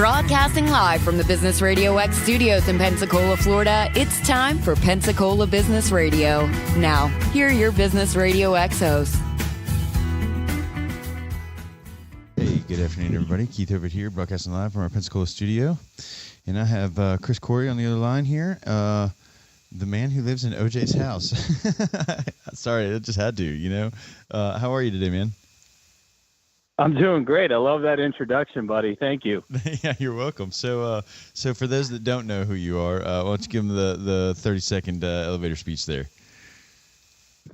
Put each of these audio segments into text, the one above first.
Broadcasting live from the Business Radio X studios in Pensacola, Florida, it's time for Pensacola Business Radio. Now, here are your Business Radio X hosts. Hey, good afternoon, everybody. Keith over here, broadcasting live from our Pensacola studio. And I have Chris Corey on the other line here, the man who lives in OJ's house. Sorry, I just had to, you know. How are you today, man? I'm doing great. I love that introduction, buddy. Thank you. Yeah, you're welcome. So for those that don't know who you are, why don't you give them the 30-second elevator speech there?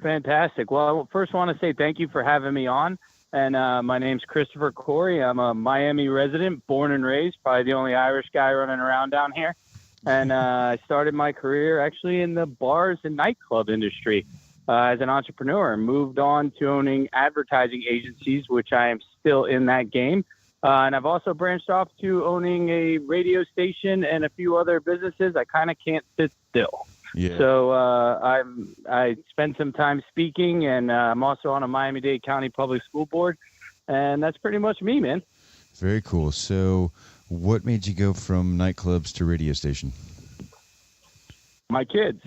Fantastic. Well, I first want to say thank you for having me on. And my name's Christopher Corey. I'm a Miami resident, born and raised, probably the only Irish guy running around down here. And I started my career actually in the bars and nightclub industry as an entrepreneur, and moved on to owning advertising agencies, which I am still in that game. And I've also branched off to owning a radio station and a few other businesses. I kind of can't sit still. Yeah. So I spend some time speaking, and I'm also on a Miami-Dade County Public School Board. And that's pretty much me, man. Very cool. So what made you go from nightclubs to radio station? My kids.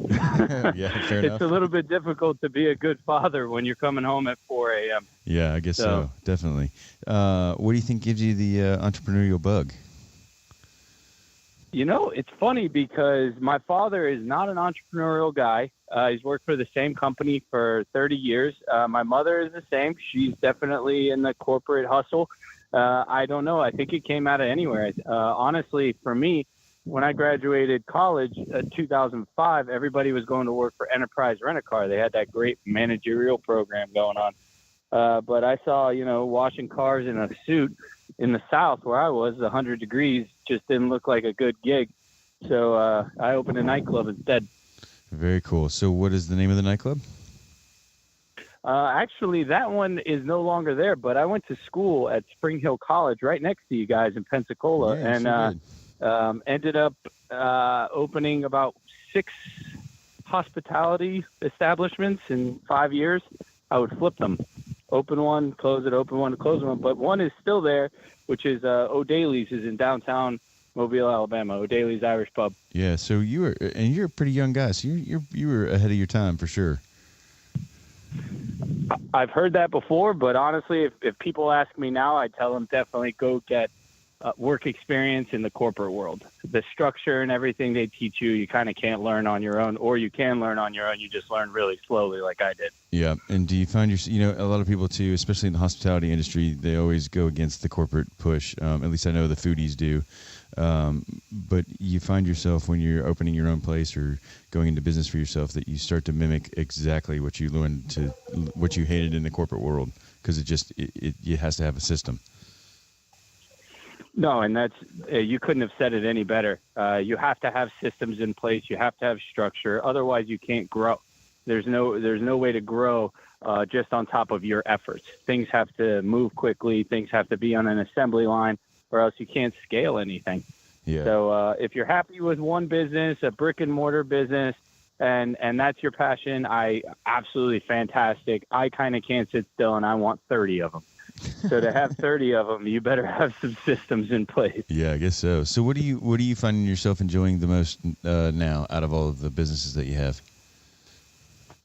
Yeah, fair enough. It's a little bit difficult to be a good father when you're coming home at 4 a.m. Yeah, I guess so. Definitely. What do you think gives you the entrepreneurial bug? You know, it's funny because my father is not an entrepreneurial guy. He's worked for the same company for 30 years. My mother is the same. She's definitely in the corporate hustle. I don't know. I think it came out of anywhere. Honestly, for me, when I graduated college in 2005, everybody was going to work for Enterprise Rent-A-Car. They had that great managerial program going on. But I saw, washing cars in a suit in the South where I was, 100 degrees, just didn't look like a good gig. So I opened a nightclub instead. Very cool. So what is the name of the nightclub? Actually, that one is no longer there, but I went to school at Spring Hill College right next to you guys in Pensacola. Yeah, and ended up opening about 6 hospitality establishments in 5 years. I would flip them. Open one, close it, open one, close one. But one is still there, which is O'Daly's, is in downtown Mobile, Alabama. O'Daly's Irish Pub. Yeah, so you're a pretty young guy, so you were ahead of your time for sure. I've heard that before, but honestly, if people ask me now, I tell them definitely go get work experience in the corporate world. The structure and everything they teach you, you kind of can't learn on your own, or you can learn on your own. You just learn really slowly like I did. Yeah. And do you find a lot of people too, especially in the hospitality industry, they always go against the corporate push. At least I know the foodies do. But you find yourself when you're opening your own place or going into business for yourself that you start to mimic exactly what you learned what you hated in the corporate world, because it has to have a system. No, and that's you couldn't have said it any better. You have to have systems in place. You have to have structure. Otherwise, you can't grow. There's no way to grow just on top of your efforts. Things have to move quickly. Things have to be on an assembly line, or else you can't scale anything. Yeah. So if you're happy with one business, a brick and mortar business, and that's your passion, absolutely fantastic. I kind of can't sit still, and I want 30 of them. So to have 30 of them, you better have some systems in place. Yeah, I guess so. So what do you find yourself enjoying the most now out of all of the businesses that you have?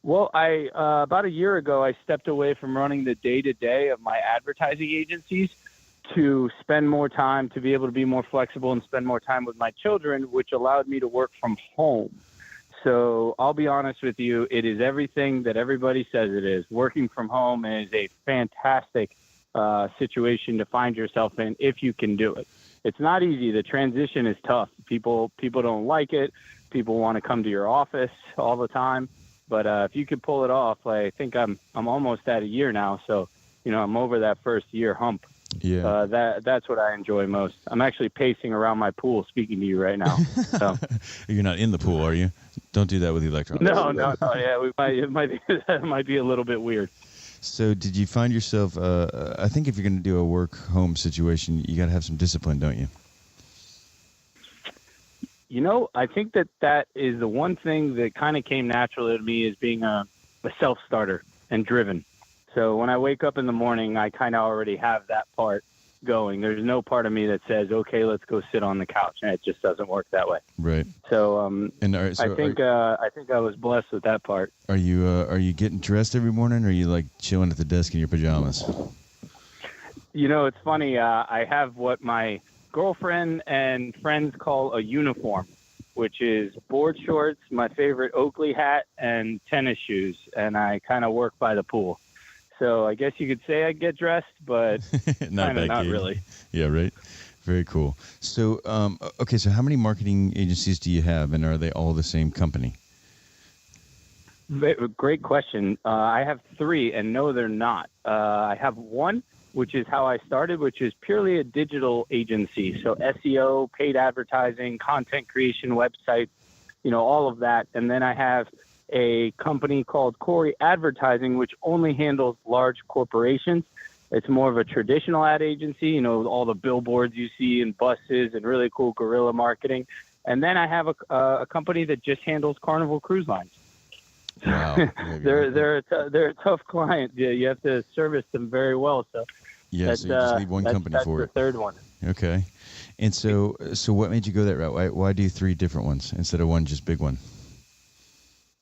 Well, I about a year ago, I stepped away from running the day-to-day of my advertising agencies to spend more time, to be able to be more flexible and spend more time with my children, which allowed me to work from home. So I'll be honest with you, it is everything that everybody says it is. Working from home is a fantastic situation to find yourself in if you can do it. It's not easy. The transition is tough. People don't like it. People want to come to your office all the time. But if you could pull it off, I think I'm almost at a year now. So, I'm over that first year hump. Yeah. That's what I enjoy most. I'm actually pacing around my pool speaking to you right now. So. You're not in the pool, are you? Don't do that with the electrons. No. Yeah, it might be a little bit weird. So did you find yourself, I think if you're going to do a work-home situation, you got to have some discipline, don't you? I think that is the one thing that kind of came naturally to me, is being a self-starter and driven. So when I wake up in the morning, I kind of already have that part. going. There's no part of me that says, okay, let's go sit on the couch. And it just doesn't work that way. Right. So, I think I was blessed with that part. Are you getting dressed every morning, or are you like chilling at the desk in your pajamas? It's funny. I have what my girlfriend and friends call a uniform, which is board shorts, my favorite Oakley hat, and tennis shoes. And I kind of work by the pool. So I guess you could say I get dressed, but not really. Yeah, right. Very cool. So, okay, so how many marketing agencies do you have, and are they all the same company? Great question. I have 3, and no, they're not. I have one, which is how I started, which is purely a digital agency. So SEO, paid advertising, content creation, websites, all of that. And then I have a company called Corey Advertising, which only handles large corporations. It's more of a traditional ad agency, all the billboards you see in buses and really cool guerrilla marketing. And then I have a company that just handles Carnival Cruise Lines. Wow. they're a tough client. Yeah, you have to service them very well. So yeah, so you just need one company for it. That's the third one. Okay. And so what made you go that route? Why do 3 different ones instead of one just big one?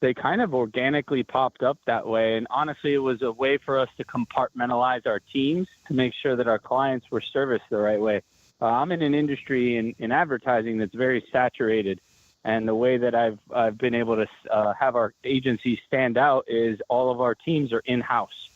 They kind of organically popped up that way. And honestly, it was a way for us to compartmentalize our teams to make sure that our clients were serviced the right way. I'm in an industry in advertising that's very saturated. And the way that I've been able to have our agency stand out is all of our teams are in-house.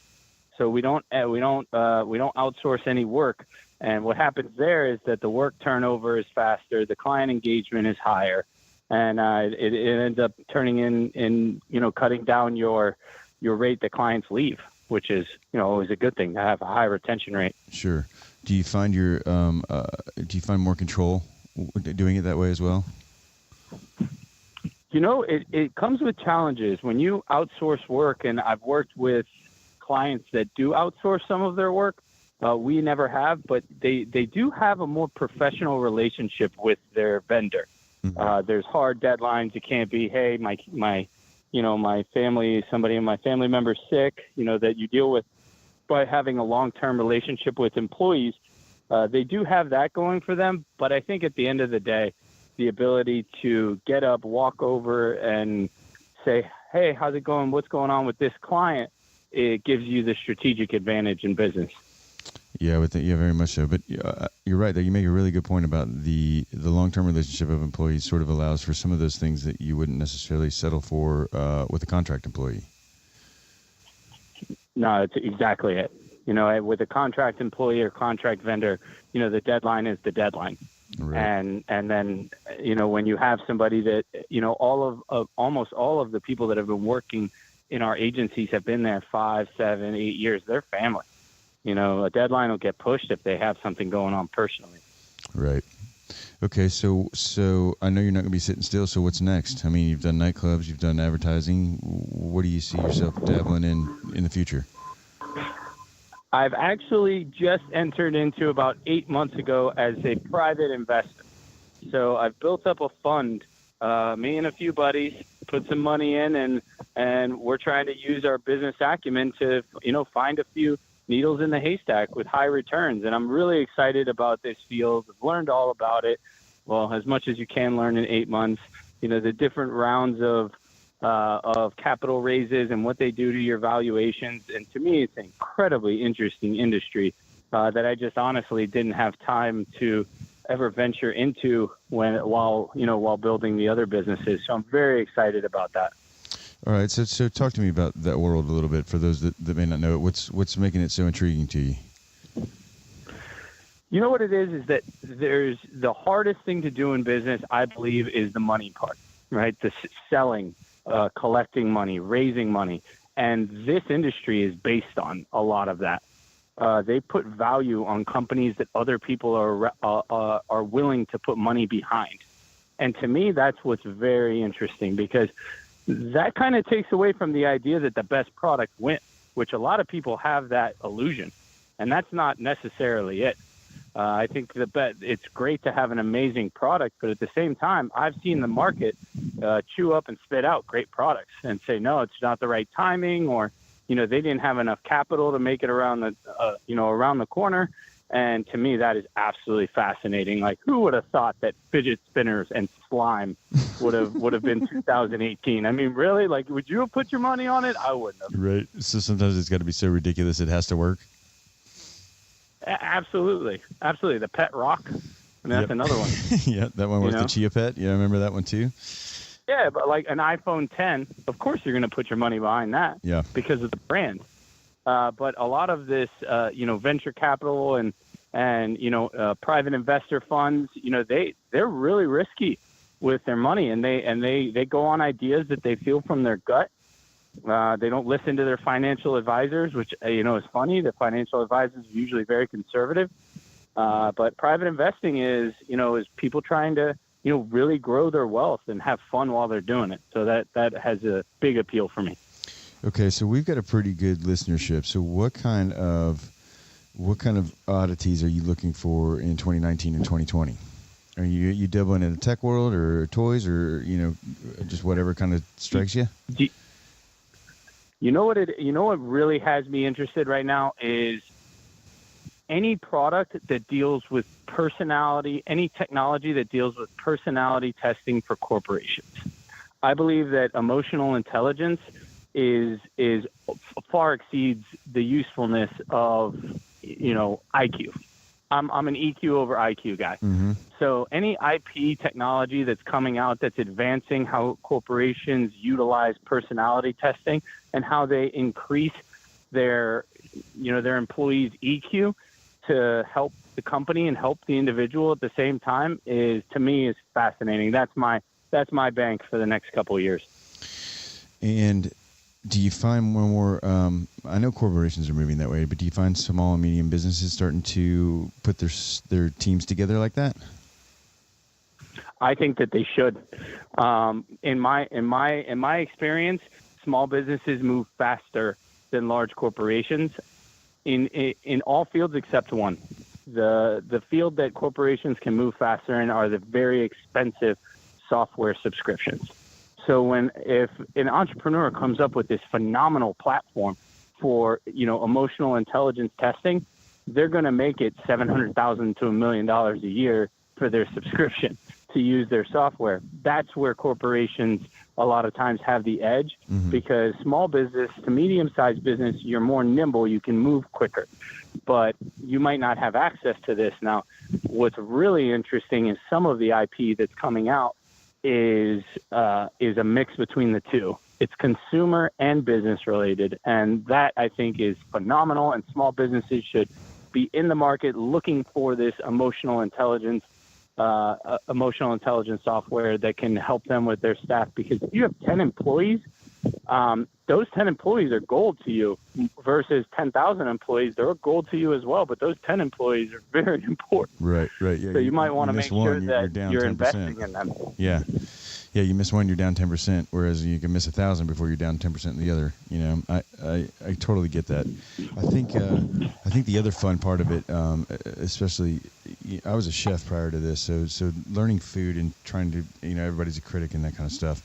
So we don't outsource any work. And what happens there is that the work turnover is faster, the client engagement is higher. And it ends up turning in cutting down your rate that clients leave, which is always a good thing to have a high retention rate. Sure. Do you find more control doing it that way as well? It comes with challenges when you outsource work, and I've worked with clients that do outsource some of their work. We never have, but they do have a more professional relationship with their vendor. Mm-hmm. There's hard deadlines. It can't be, hey, my family, somebody in my family member's sick, that you deal with by having a long-term relationship with employees. They do have that going for them. But I think at the end of the day, the ability to get up, walk over and say, hey, how's it going? What's going on with this client? It gives you the strategic advantage in business. Yeah, very much so. But you're right that you make a really good point about the long-term relationship of employees sort of allows for some of those things that you wouldn't necessarily settle for with a contract employee. No, it's exactly it. With a contract employee or contract vendor, the deadline is the deadline. Right. And then, when you have somebody that, almost all of the people that have been working in our agencies have been there 5, 7, 8 years, they're family. A deadline will get pushed if they have something going on personally. Right. Okay, so I know you're not going to be sitting still, so what's next? I mean, you've done nightclubs, you've done advertising. What do you see yourself dabbling in the future? I've actually just entered into about 8 months ago as a private investor. So I've built up a fund, me and a few buddies, put some money in, and we're trying to use our business acumen to, find a few needles in the haystack with high returns. And I'm really excited about this field. I've learned all about it. Well, as much as you can learn in 8 months, the different rounds of capital raises and what they do to your valuations. And to me, it's an incredibly interesting industry that I just honestly didn't have time to ever venture into while building the other businesses. So I'm very excited about that. All right. So talk to me about that world a little bit for those that may not know it. What's making it so intriguing to you? You know what it is that there's the hardest thing to do in business, I believe, is the money part, right? The selling, collecting money, raising money. And this industry is based on a lot of that. They put value on companies that other people are willing to put money behind. And to me, that's what's very interesting, because that kind of takes away from the idea that the best product wins, which a lot of people have that illusion. And that's not necessarily it. I think it's great to have an amazing product, but at the same time, I've seen the market chew up and spit out great products and say, no, it's not the right timing, or, they didn't have enough capital to make it around the corner. And to me, that is absolutely fascinating. Like, who would have thought that fidget spinners and slime would have been 2018? I mean, really? Like, would you have put your money on it? I wouldn't have. Right. So sometimes it's got to be so ridiculous it has to work. Absolutely. Absolutely. The pet rock. I mean, that's another one. Yeah, that one was the Chia Pet. Yeah, I remember that one too. Yeah, but like an iPhone 10, of course you're going to put your money behind that. Yeah. Because of the brand. But a lot of this, venture capital and private investor funds, they're really risky with their money, and they go on ideas that they feel from their gut. They don't listen to their financial advisors, which, is funny. The financial advisors are usually very conservative. But private investing is people trying to, really grow their wealth and have fun while they're doing it. So that has a big appeal for me. Okay, so we've got a pretty good listenership. So what kind of oddities are you looking for in 2019 and 2020? Are you dabbling in the tech world or toys or just whatever kind of strikes you? You know what really has me interested right now is any product that deals with personality, any technology that deals with personality testing for corporations. I believe that emotional intelligence is far exceeds the usefulness of IQ. I'm an EQ over IQ guy. Mm-hmm. So any IP technology that's coming out that's advancing how corporations utilize personality testing and how they increase their employees' EQ to help the company and help the individual at the same time is fascinating. That's my bank for the next couple of years. And do you find more? I know corporations are moving that way, but do you find small and medium businesses starting to put their teams together like that? I think that they should. In my experience, small businesses move faster than large corporations in all fields except one. The field that corporations can move faster in are the very expensive software subscriptions. So if an entrepreneur comes up with this phenomenal platform for, emotional intelligence testing, they're going to make it $700,000 to $1 million a year for their subscription to use their software. That's where corporations a lot of times have the edge, because small business to medium-sized business, you're more nimble, you can move quicker, but you might not have access to this. Now, what's really interesting is some of the IP that's coming out is a mix between the two. It's consumer and business related, and that I think is phenomenal. And small businesses should be in the market looking for this emotional intelligence software that can help them with their staff. Because if you have 10 employees, those 10 employees are gold to you versus 10,000 employees. They're gold to you as well, but those 10 employees are very important. Right. Yeah, so you might want to make sure that you're 10%. investing in them. Yeah. Yeah, you miss one, you're down 10%, whereas you can miss 1,000 before you're down 10% in the other. I totally get that. I think the other fun part of it, especially, I was a chef prior to this, so learning food and trying to, everybody's a critic and that kind of stuff.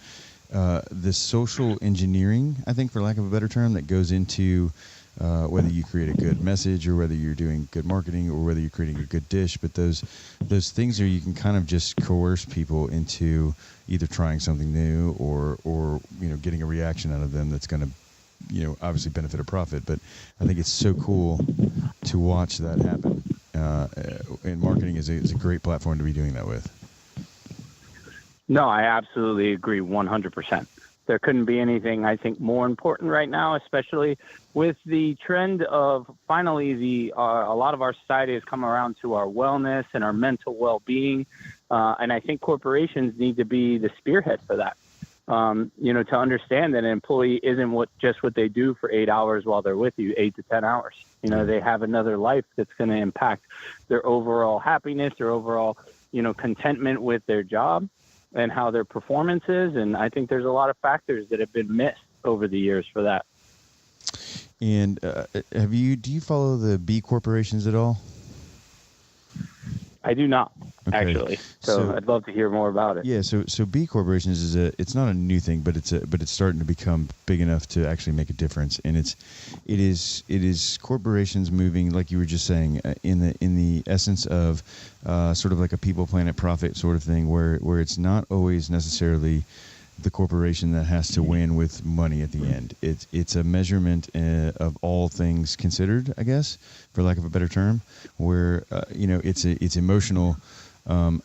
The social engineering, I think, for lack of a better term, that goes into whether you create a good message or whether you're doing good marketing or whether you're creating a good dish. But those things are, you can kind of just coerce people into either trying something new or getting a reaction out of them that's going to obviously benefit or profit. But I think it's so cool to watch that happen. And marketing is a great platform to be doing that with. No, I absolutely agree 100%. There couldn't be anything, I think, more important right now, especially with the trend of finally a lot of our society has come around to our wellness and our mental well-being. And I think corporations need to be the spearhead for that. To understand that an employee isn't just what they do for 8 hours while they're with you, 8 to 10 hours. They have another life that's going to impact their overall happiness, their overall, contentment with their job and how their performance is. And I think there's a lot of factors that have been missed over the years for that. And do you follow the B corporations at all? I do not. actually. So I'd love to hear more about it. Yeah, so B corporations it's not a new thing, but it's starting to become big enough to actually make a difference. And it is corporations moving, like you were just saying, in the essence of sort of like a people, planet, profit sort of thing, where it's not always necessarily the corporation that has to win with money at the end. It's a measurement of all things considered, I guess, for lack of a better term, where it's emotional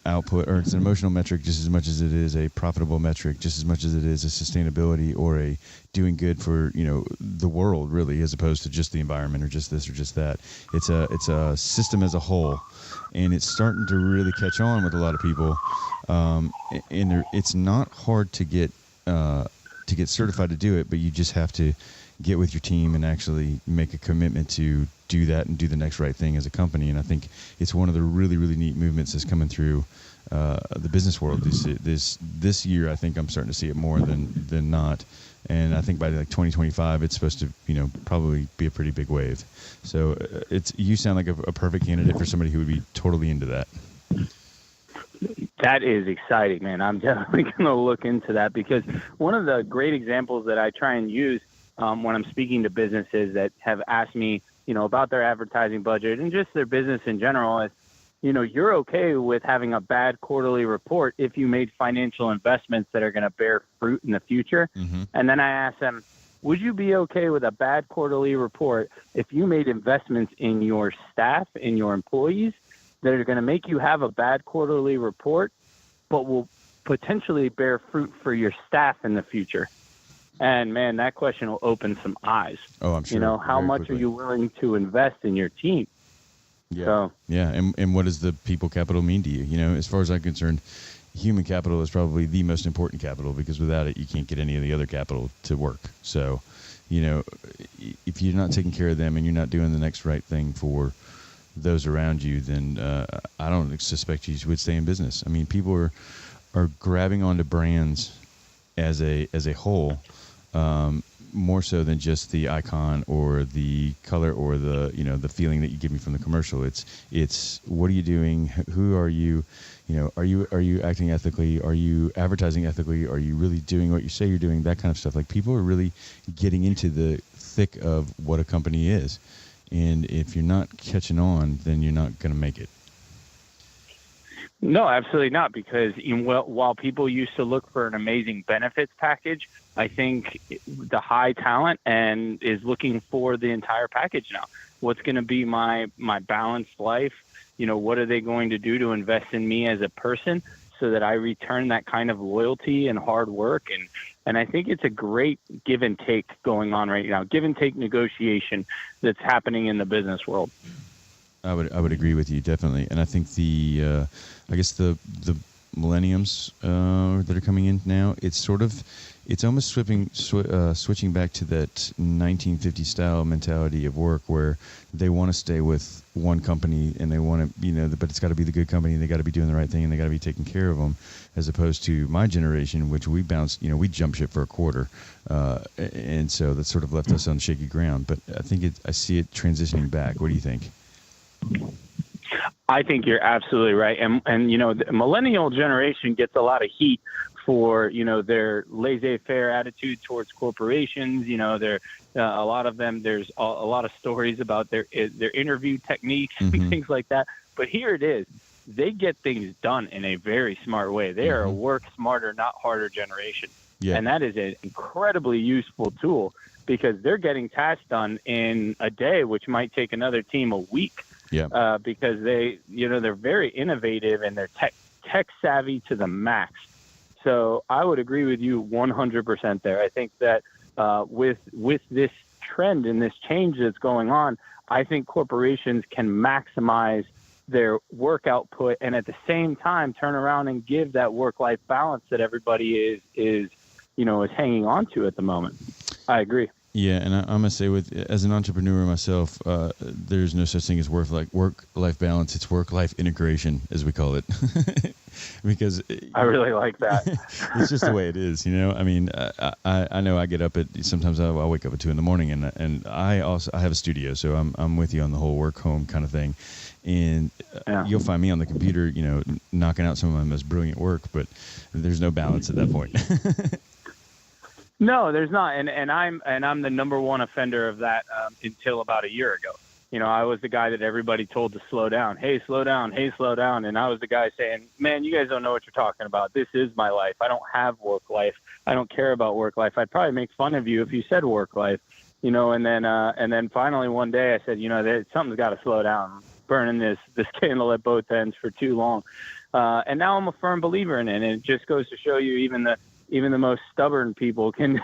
output, or it's an emotional metric just as much as it is a profitable metric, just as much as it is a sustainability or a doing good for the world, really, as opposed to just the environment or just this or just that. It's a system as a whole, and it's starting to really catch on with a lot of people. And it's not hard to get certified to do it, but you just have to get with your team and actually make a commitment to do that and do the next right thing as a company. And I think it's one of the really, really neat movements that's coming through the business world this year. I think I'm starting to see it more than not. And I think by like 2025, it's supposed to probably be a pretty big wave. So you sound like a perfect candidate for somebody who would be totally into that. That is exciting, man. I'm definitely going to look into that, because one of the great examples that I try and use when I'm speaking to businesses that have asked me, about their advertising budget and just their business in general is, you're okay with having a bad quarterly report if you made financial investments that are going to bear fruit in the future. Mm-hmm. And then I ask them, would you be okay with a bad quarterly report if you made investments in your staff, in your employees, that are going to make you have a bad quarterly report, but will potentially bear fruit for your staff in the future? And man, that question will open some eyes. Oh, I'm sure. How much quickly are you willing to invest in your team? Yeah. So, yeah. And what does the people capital mean to you? As far as I'm concerned, human capital is probably the most important capital, because without it, you can't get any of the other capital to work. So, if you're not taking care of them and you're not doing the next right thing for those around you, then I don't suspect you would stay in business. I mean, people are grabbing onto brands as a whole, more so than just the icon or the color or the the feeling that you give me from the commercial. It's what are you doing? Who are you? Are you acting ethically? Are you advertising ethically? Are you really doing what you say you're doing? That kind of stuff. Like, people are really getting into the thick of what a company is. And if you're not catching on, then you're not going to make it. No, absolutely not. Because while people used to look for an amazing benefits package, I think the high talent is looking for the entire package now. What's going to be my balanced life? What are they going to do to invest in me as a person so that I return that kind of loyalty and hard work? And I think it's a great give and take going on right now, give and take negotiation that's happening in the business world. I would agree with you, definitely. And I think the millenniums that are coming in now, it's almost switching back to that 1950 style mentality of work, where they want to stay with one company and they want to, but it's got to be the good company, and they got to be doing the right thing, and they got to be taking care of them, as opposed to my generation, which we bounced, we jump ship for a quarter. And so that sort of left us on shaky ground. But I think I see it transitioning back. What do you think? I think you're absolutely right. And the millennial generation gets a lot of heat for, their laissez-faire attitude towards corporations. They're a lot of them, there's a lot of stories about their interview techniques and things like that. But here it is. They get things done in a very smart way. They are a work smarter, not harder generation. Yeah. And that is an incredibly useful tool, because they're getting tasks done in a day, which might take another team a week. Yeah. Because they're very innovative and they're tech savvy to the max. So I would agree with you 100% there. I think that with this trend and this change that's going on, I think corporations can maximize their work output and at the same time turn around and give that work-life balance that everybody is hanging on to at the moment. I agree. Yeah, and I'm gonna say, as an entrepreneur myself, there's no such thing as work-life balance. It's work-life integration, as we call it. because I really like that. it's just the way it is, you know. I mean, I know I get up at sometimes I'll wake up at 2 a.m. and I have a studio, so I'm with you on the whole work home kind of thing. And you'll find me on the computer, you know, knocking out some of my most brilliant work, but there's no balance at that point. No, there's not, and I'm the number one offender of that until about a year ago. You know, I was the guy that everybody told to slow down. Hey, slow down. Hey, slow down. And I was the guy saying, man, you guys don't know what you're talking about. This is my life. I don't have work life. I don't care about work life. I'd probably make fun of you if you said work life, you know. And then finally one day I said, you know, something's got to slow down. Burning this candle at both ends for too long. And now I'm a firm believer in it. And it just goes to show you even the most stubborn people can,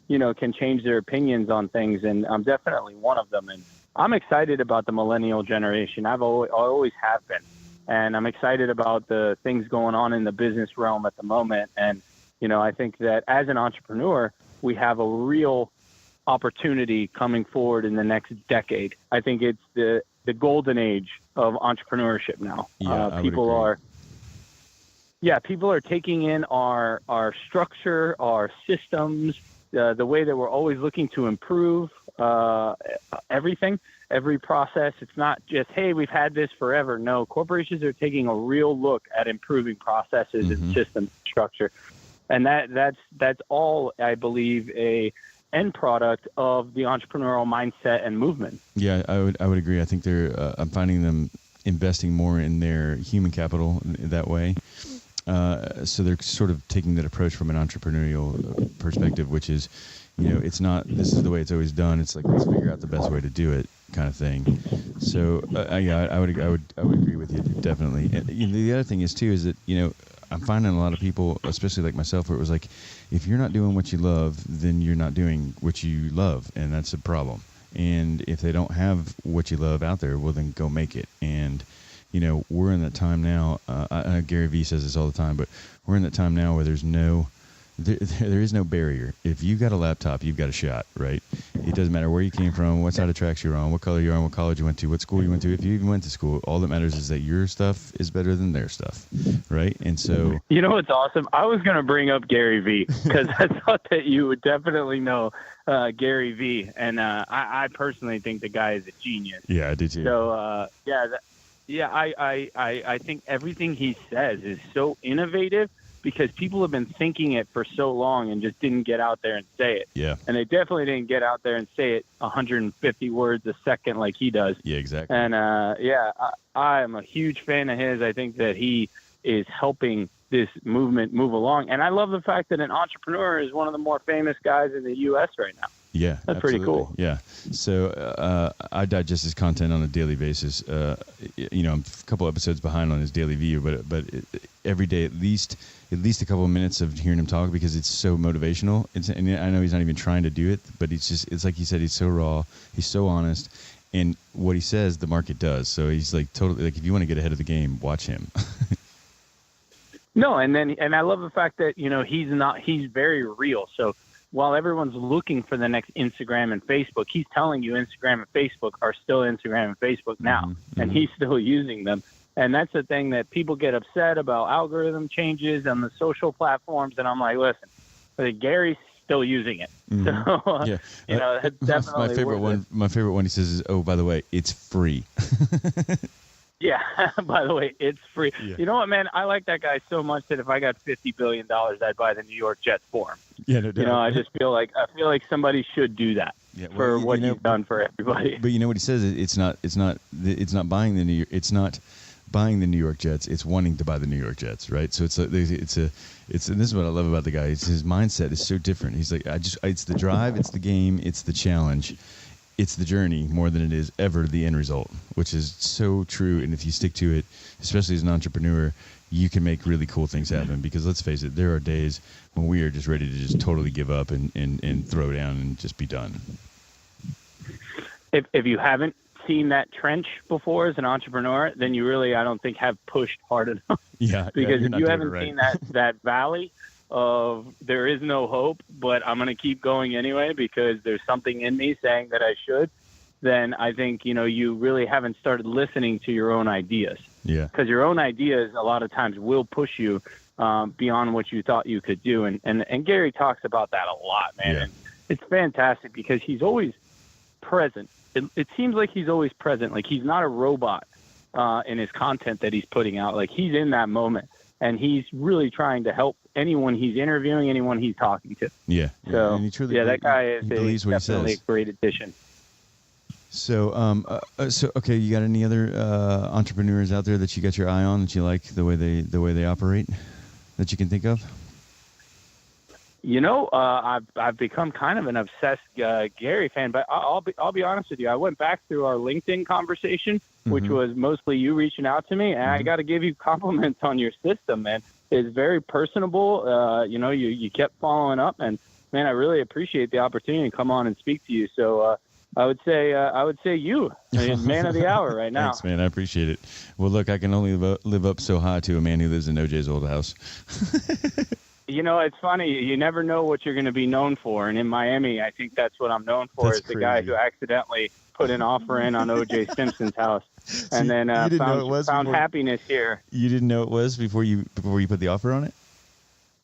you know, can change their opinions on things. And I'm definitely one of them. And I'm excited about the millennial generation. I always have been. And I'm excited about the things going on in the business realm at the moment. And, you know, I think that as an entrepreneur, we have a real opportunity coming forward in the next decade. I think it's the golden age of entrepreneurship now. People are taking in our structure, our systems, the way that we're always looking to improve everything, every process. It's not just, hey, we've had this forever. No, corporations are taking a real look at improving processes and system structure. And that's all, I believe, a end product of the entrepreneurial mindset and movement. Yeah, I would agree. I think I'm finding them investing more in their human capital that way. So they're sort of taking that approach from an entrepreneurial perspective, which is, you know, it's not, this is the way it's always done. It's like, let's figure out the best way to do it kind of thing. So yeah, I would agree with you definitely. And, you know, the other thing is too, is that, you know, I'm finding a lot of people, especially like myself, where it was like, if you're not doing what you love, then you're not doing what you love, and that's a problem. And if they don't have what you love out there, well, then go make it. And, you know, we're in that time now. Gary Vee says this all the time, but we're in that time now where there is no barrier. If you got a laptop, you've got a shot, right? It doesn't matter where you came from, what side of tracks you're on, what color you're on, what college you went to, what school you went to. If you even went to school, all that matters is that your stuff is better than their stuff, right? And so, you know what's awesome? I was going to bring up Gary Vee because I thought that you would definitely know Gary Vee, and I personally think the guy is a genius. Yeah, I do too. So I think everything he says is so innovative, because people have been thinking it for so long and just didn't get out there and say it. Yeah. And they definitely didn't get out there and say it 150 words a second like he does. Yeah, exactly. And I'm a huge fan of his. I think that he is helping this movement move along. And I love the fact that an entrepreneur is one of the more famous guys in the U.S. right now. Yeah, that's absolutely. pretty cool. Yeah. So I digest his content on a daily basis. You know, I'm a couple episodes behind on his daily view, but every day at least a couple of minutes of hearing him talk, because it's so motivational. And I know he's not even trying to do it, but it's like he said, he's so raw, he's so honest, and what he says, the market does. So he's like totally, like, if you want to get ahead of the game, watch him. No, and I love the fact that, you know, he's very real. So while everyone's looking for the next Instagram and Facebook, he's telling you Instagram and Facebook are still Instagram and Facebook now, and he's still using them. And that's the thing that people get upset about, algorithm changes on the social platforms. And I'm like, listen, Gary's still using it. So, yeah. You know, that's definitely my favorite one he says is, oh, by the way, it's free. Yeah, by the way, it's free. Yeah. You know what, man? I like that guy so much that if I got $50 billion, I'd buy the New York Jets for him. Yeah, no doubt. You know, I feel like somebody should do that for what he's done for everybody. But you know what he says? It's not buying the New York Jets. It's wanting to buy the New York Jets, right? So and this is what I love about the guy. His mindset is so different. He's like, it's the drive, it's the game, it's the challenge. It's the journey more than it is ever the end result, which is so true. And if you stick to it, especially as an entrepreneur, you can make really cool things happen. Because let's face it, there are days when we are just ready to just totally give up and throw down and just be done. If you haven't seen that trench before as an entrepreneur, then you really, I don't think, have pushed hard enough. Yeah. Because if you haven't seen that valley of there is no hope, but I'm going to keep going anyway because there's something in me saying that I should, then I think, you know, you really haven't started listening to your own ideas. Yeah. Because your own ideas a lot of times will push you beyond what you thought you could do. And Gary talks about that a lot, man. Yeah. And it's fantastic because he's always present. It seems like he's always present. Like he's not a robot in his content that he's putting out. Like he's in that moment, and he's really trying to help anyone he's interviewing, anyone he's talking to. Yeah. So, and he truly that guy is definitely a great addition. So, okay, you got any other entrepreneurs out there that you got your eye on that you like the way they operate that you can think of? I've become kind of an obsessed Gary fan, but I'll be honest with you. I went back through our LinkedIn conversation, which was mostly you reaching out to me, and I got to give you compliments on your system, man. It's very personable. You kept following up, and man, I really appreciate the opportunity to come on and speak to you. So I would say you, man of the hour right now. Thanks, man. I appreciate it. Well, look, I can only live up so high to a man who lives in OJ's old house. It's funny. You never know what you're going to be known for. And in Miami, I think that's what I'm known for. That's is the guy who accidentally put an offer in on O.J. Simpson's house and then found happiness here. You didn't know it was before you put the offer on it?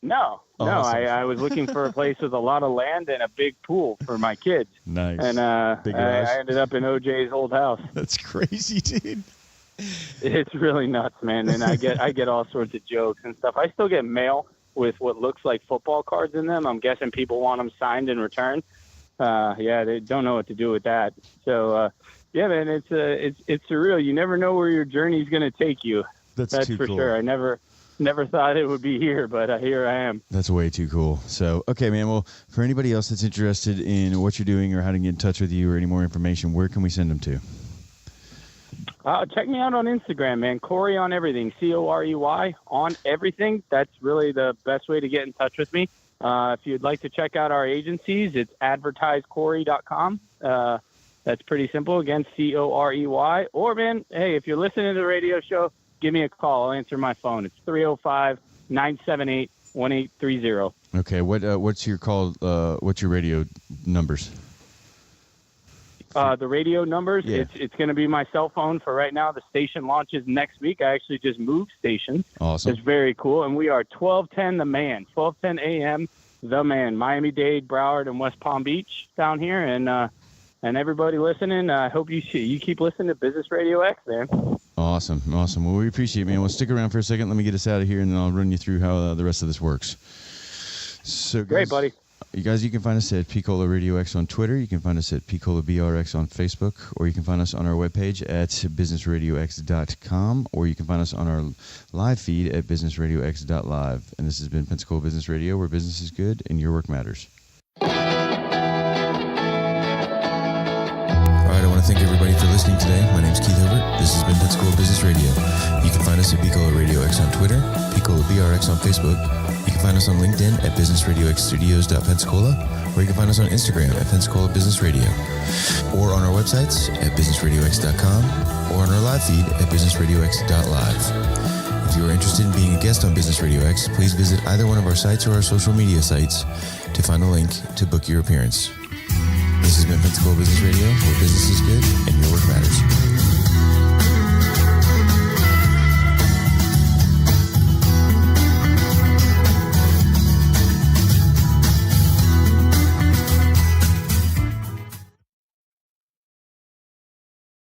No. Awesome. I was looking for a place with a lot of land and a big pool for my kids. Nice. And I ended up in O.J.'s old house. That's crazy, dude. It's really nuts, man. And I get all sorts of jokes and stuff. I still get mail with what looks like football cards in them. I'm guessing people want them signed in return. They don't know what to do with that. So, man, it's surreal. You never know where your journey's going to take you. That's too for cool. Sure. I never thought it would be here, but here I am. That's way too cool. So, okay, man. Well, for anybody else that's interested in what you're doing or how to get in touch with you or any more information, where can we send them to? Check me out on Instagram, man. Corey on everything. Corey on everything. That's really the best way to get in touch with me. If you'd like to check out our agencies, it's advertisecorey.com. That's pretty simple. Again, Corey. Or, man, hey, if you're listening to the radio show, give me a call. I'll answer my phone. It's 305-978-1830. Okay. What's your call? What's your radio numbers? The radio numbers, yeah. It's going to be my cell phone for right now. The station launches next week. I actually just moved stations. Awesome. It's very cool. And we are 1210 The Man, 1210 AM The Man, Miami-Dade, Broward, and West Palm Beach down here. And everybody listening, I hope you keep listening to Business Radio X, man. Awesome. Well, we appreciate it, man. Well, stick around for a second. Let me get us out of here, and then I'll run you through how the rest of this works. So, guys, great, buddy. You guys, you can find us at Picola Radio X on Twitter. You can find us at Picola BRX on Facebook, or you can find us on our webpage at businessradiox.com, or you can find us on our live feed at businessradiox.live. And this has been Pensacola Business Radio, where business is good and your work matters. All right, I want to thank everybody for listening today. My name's Keith Hilbert. This has been Pensacola Business Radio. You can find us at Picola Radio X on Twitter, Picola BRX on Facebook. You can find us on LinkedIn at businessradioxstudios.pensacola, or you can find us on Instagram at Pensacola Business Radio, or on our websites at businessradiox.com, or on our live feed at businessradiox.live. If you are interested in being a guest on Business Radio X, please visit either one of our sites or our social media sites to find a link to book your appearance. This has been Pensacola Business Radio, where business is good and your work matters.